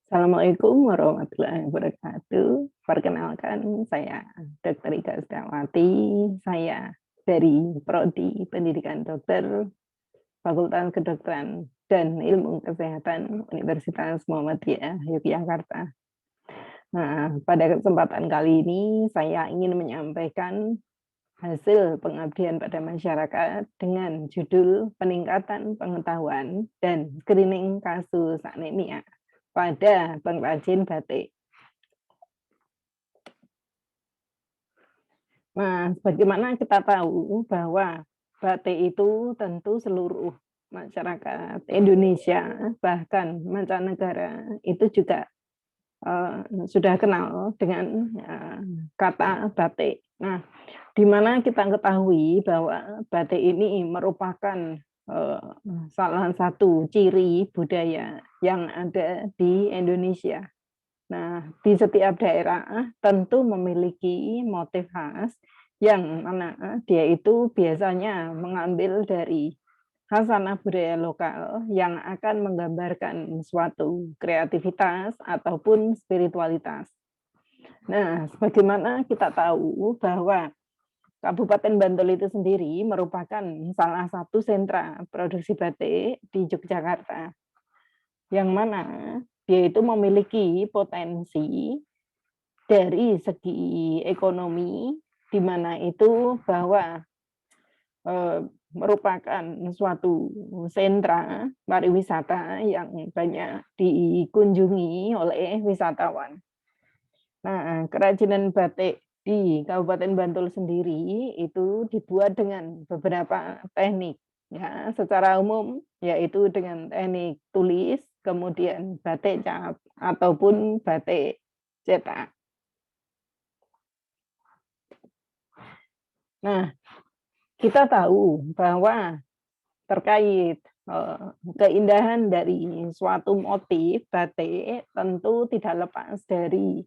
Assalamualaikum warahmatullahi wabarakatuh. Perkenalkan, saya Dr. Ika Setiawati. Saya dari Prodi Pendidikan Dokter, Fakultas Kedokteran dan Ilmu Kesehatan Universitas Muhammadiyah Yogyakarta. Nah, pada kesempatan kali ini saya ingin menyampaikan hasil pengabdian pada masyarakat dengan judul peningkatan pengetahuan dan screening kasus anemia pada pengrajin batik. Nah, bagaimana kita tahu bahwa batik itu tentu seluruh masyarakat Indonesia, bahkan mancanegara itu juga sudah kenal dengan kata batik. Nah, di mana kita ketahui bahwa batik ini merupakan salah satu ciri budaya yang ada di Indonesia. Nah, di setiap daerah tentu memiliki motif khas yang mana dia itu biasanya mengambil dari khasanah budaya lokal yang akan menggambarkan suatu kreativitas ataupun spiritualitas. Nah, sebagaimana kita tahu bahwa Kabupaten Bantul itu sendiri merupakan salah satu sentra produksi batik di Yogyakarta, yang mana dia itu memiliki potensi dari segi ekonomi, di mana itu bahwa merupakan suatu sentra pariwisata yang banyak dikunjungi oleh wisatawan. Nah, kerajinan batik di Kabupaten Bantul sendiri itu dibuat dengan beberapa teknik, ya, secara umum yaitu dengan teknik tulis, kemudian batik cap ataupun batik cetak. Nah, kita tahu bahwa terkait keindahan dari suatu motif batik tentu tidak lepas dari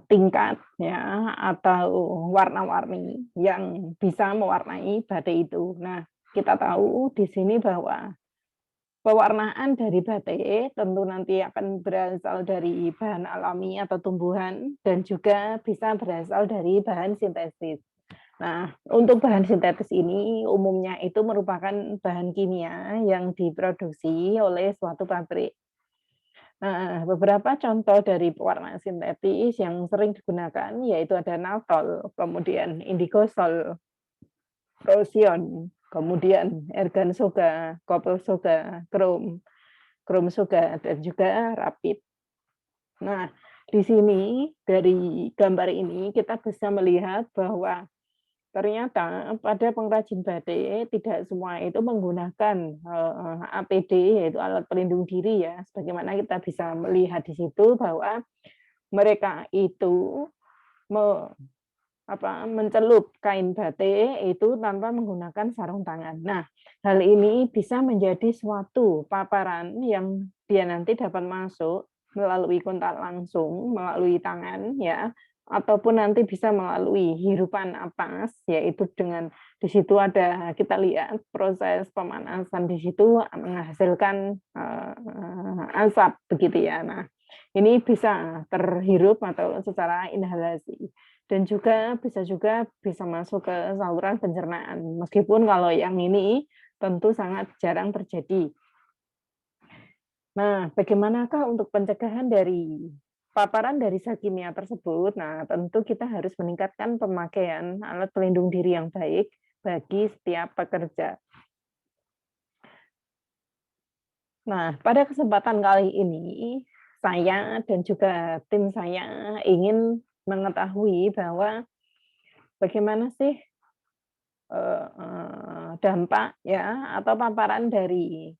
tingkat ya atau warna-warni yang bisa mewarnai batik itu. Nah, kita tahu di sini bahwa pewarnaan dari batik tentu nanti akan berasal dari bahan alami atau tumbuhan dan juga bisa berasal dari bahan sintetis. Nah, untuk bahan sintetis ini umumnya itu merupakan bahan kimia yang diproduksi oleh suatu pabrik. Nah, beberapa contoh dari pewarna sintetis yang sering digunakan yaitu ada naltol, kemudian indigosol, rosion, kemudian ergan soga, kopel soga, krom soga, dan juga rapid. Nah, di sini dari gambar ini kita bisa melihat bahwa ternyata pada pengrajin batik tidak semua itu menggunakan APD, yaitu alat pelindung diri ya, sebagaimana kita bisa melihat di situ bahwa mereka itu mencelup kain batik itu tanpa menggunakan sarung tangan. Nah, hal ini bisa menjadi suatu paparan yang dia nanti dapat masuk melalui kontak langsung, melalui tangan ya, ataupun nanti bisa melalui hirupan napas, yaitu dengan di situ ada kita lihat proses pemanasan di situ menghasilkan asap begitu ya. Nah, ini bisa terhirup atau secara inhalasi dan juga bisa masuk ke saluran pencernaan. Meskipun kalau yang ini tentu sangat jarang terjadi. Nah, bagaimanakah untuk pencegahan dari paparan dari zat kimia tersebut? Nah, tentu kita harus meningkatkan pemakaian alat pelindung diri yang baik bagi setiap pekerja. Nah, pada kesempatan kali ini, saya dan juga tim saya ingin mengetahui bahwa bagaimana sih dampak ya atau paparan dari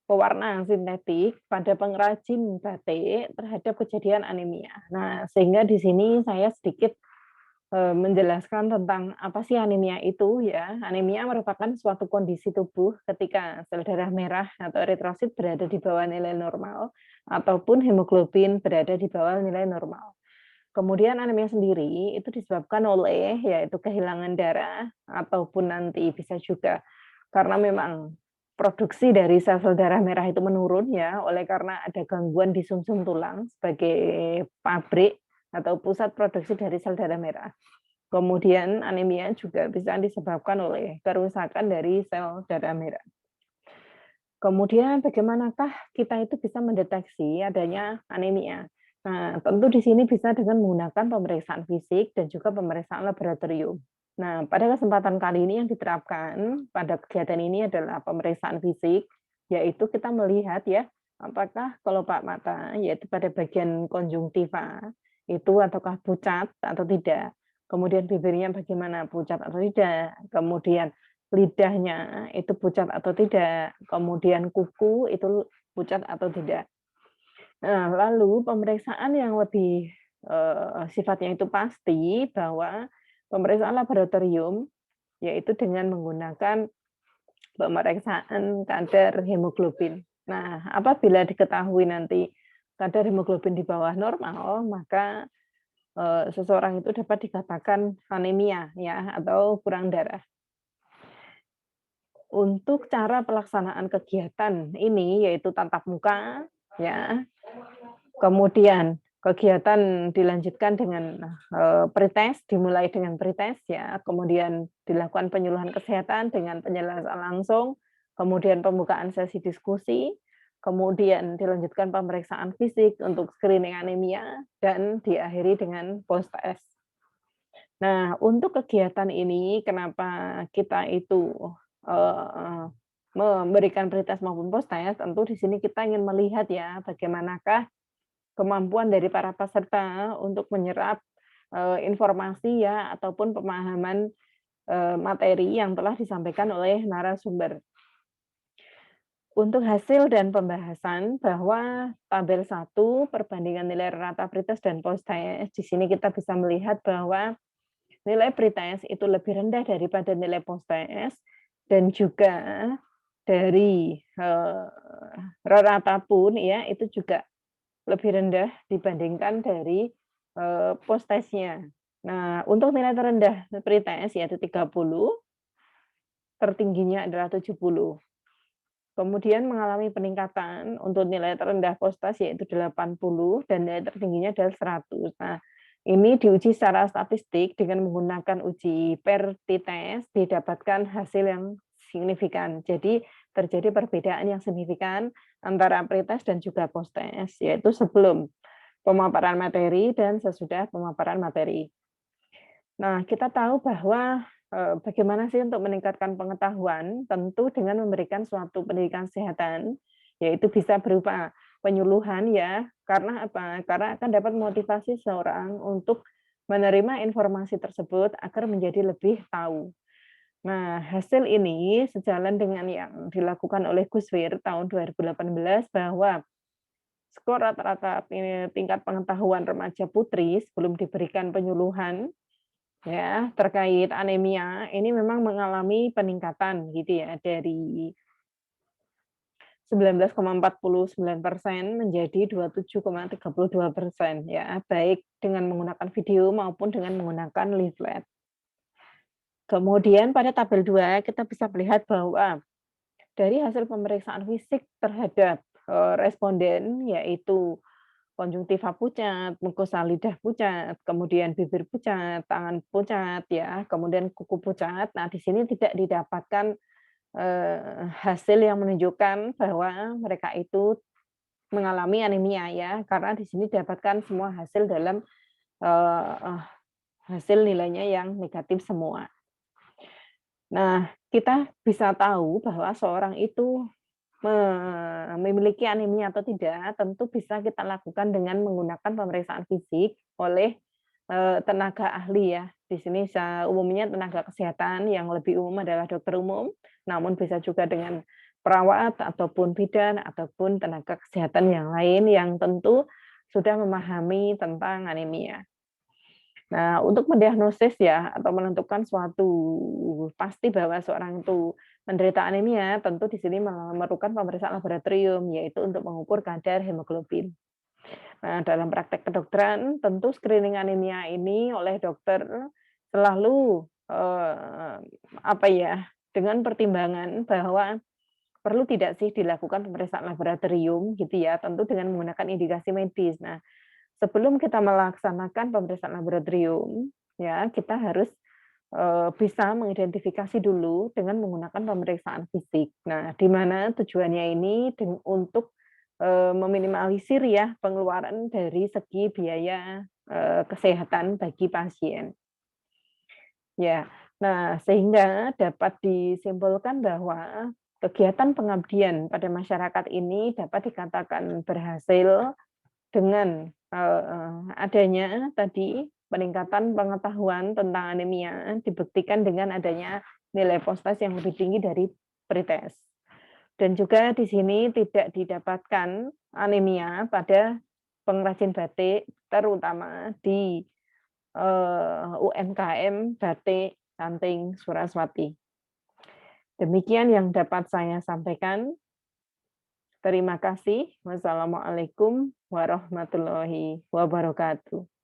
pewarna sintetik pada pengrajin batik terhadap kejadian anemia. Nah, sehingga di sini saya sedikit menjelaskan tentang apa sih anemia itu ya. Anemia merupakan suatu kondisi tubuh ketika sel darah merah atau eritrosit berada di bawah nilai normal ataupun hemoglobin berada di bawah nilai normal. Kemudian anemia sendiri itu disebabkan oleh yaitu kehilangan darah ataupun nanti bisa juga karena memang produksi dari sel-sel darah merah itu menurun ya, oleh karena ada gangguan di sumsum tulang sebagai pabrik atau pusat produksi dari sel darah merah. Kemudian anemia juga bisa disebabkan oleh kerusakan dari sel darah merah. Kemudian bagaimanakah kita itu bisa mendeteksi adanya anemia? Nah, tentu di sini bisa dengan menggunakan pemeriksaan fisik dan juga pemeriksaan laboratorium. Nah, pada kesempatan kali ini yang diterapkan pada kegiatan ini adalah pemeriksaan fisik, yaitu kita melihat ya, apakah kelopak mata, yaitu pada bagian konjungtiva, itu ataukah pucat atau tidak. Kemudian bibirnya bagaimana, pucat atau tidak. Kemudian lidahnya itu pucat atau tidak, kemudian kuku itu pucat atau tidak. Nah, lalu pemeriksaan yang lebih sifatnya itu pasti bahwa pemeriksaan laboratorium yaitu dengan menggunakan pemeriksaan kadar hemoglobin. Nah, apabila diketahui nanti kadar hemoglobin di bawah normal, maka seseorang itu dapat dikatakan anemia ya atau kurang darah. Untuk cara pelaksanaan kegiatan ini yaitu tatap muka, ya. Kemudian kegiatan dilanjutkan dengan pretest, dimulai dengan pretest ya, kemudian dilakukan penyuluhan kesehatan dengan penjelasan langsung, kemudian pembukaan sesi diskusi, kemudian dilanjutkan pemeriksaan fisik untuk screening anemia dan diakhiri dengan post test. Nah, untuk kegiatan ini kenapa kita itu memberikan prioritas maupun post-test, tentu di sini kita ingin melihat ya bagaimanakah kemampuan dari para peserta untuk menyerap informasi ya ataupun pemahaman materi yang telah disampaikan oleh narasumber. Untuk hasil dan pembahasan bahwa tabel 1 perbandingan nilai rata pretest dan post-test, di sini kita bisa melihat bahwa nilai pretest itu lebih rendah daripada nilai post-test dan juga dari rata pun ya itu juga lebih rendah dibandingkan dari post-testnya. Nah, untuk nilai terendah pretest yaitu 30, tertingginya adalah 70. Kemudian mengalami peningkatan untuk nilai terendah post-test yaitu 80 dan nilai tertingginya adalah 100. Nah, ini diuji secara statistik dengan menggunakan uji per t-test didapatkan hasil yang signifikan. Jadi terjadi perbedaan yang signifikan antara pretest dan juga post-test, yaitu sebelum pemaparan materi dan sesudah pemaparan materi. Nah, kita tahu bahwa bagaimana sih untuk meningkatkan pengetahuan, tentu dengan memberikan suatu pendidikan kesehatan, yaitu bisa berupa penyuluhan ya, karena apa? Karena akan dapat motivasi seorang untuk menerima informasi tersebut agar menjadi lebih tahu. Nah, hasil ini sejalan dengan yang dilakukan oleh Guswir tahun 2018 bahwa skor rata-rata tingkat pengetahuan remaja putri sebelum diberikan penyuluhan ya terkait anemia ini memang mengalami peningkatan gitu ya dari 19,49% menjadi 27,32% ya baik dengan menggunakan video maupun dengan menggunakan leaflet. Kemudian pada tabel 2 kita bisa melihat bahwa dari hasil pemeriksaan fisik terhadap responden yaitu konjungtiva pucat, mukosa lidah pucat, kemudian bibir pucat, tangan pucat, ya, kemudian kuku pucat. Nah, di sini tidak didapatkan hasil yang menunjukkan bahwa mereka itu mengalami anemia, ya, karena di sini didapatkan semua hasil dalam hasil nilainya yang negatif semua. Nah, kita bisa tahu bahwa seorang itu memiliki anemia atau tidak, tentu bisa kita lakukan dengan menggunakan pemeriksaan fisik oleh tenaga ahli ya. Di sini umumnya tenaga kesehatan yang lebih umum adalah dokter umum, namun bisa juga dengan perawat ataupun bidan ataupun tenaga kesehatan yang lain yang tentu sudah memahami tentang anemia. Nah, untuk mendiagnosis ya atau menentukan suatu pasti bahwa seorang itu menderita anemia, tentu di sini memerlukan pemeriksaan laboratorium yaitu untuk mengukur kadar hemoglobin. Nah, dalam praktek kedokteran, tentu screening anemia ini oleh dokter selalu apa ya, dengan pertimbangan bahwa perlu tidak sih dilakukan pemeriksaan laboratorium gitu ya, tentu dengan menggunakan indikasi medis. Nah, sebelum kita melaksanakan pemeriksaan laboratorium, ya kita harus bisa mengidentifikasi dulu dengan menggunakan pemeriksaan fisik. Nah, di mana tujuannya ini untuk meminimalisir ya pengeluaran dari segi biaya kesehatan bagi pasien. Ya, nah sehingga dapat disimpulkan bahwa kegiatan pengabdian pada masyarakat ini dapat dikatakan berhasil dengan adanya tadi peningkatan pengetahuan tentang anemia dibuktikan dengan adanya nilai postas yang lebih tinggi dari pretest. Dan juga di sini tidak didapatkan anemia pada pengrajin batik, terutama di UMKM Batik Canting Suraswati. Demikian yang dapat saya sampaikan. Terima kasih. Wassalamualaikum warahmatullahi wabarakatuh.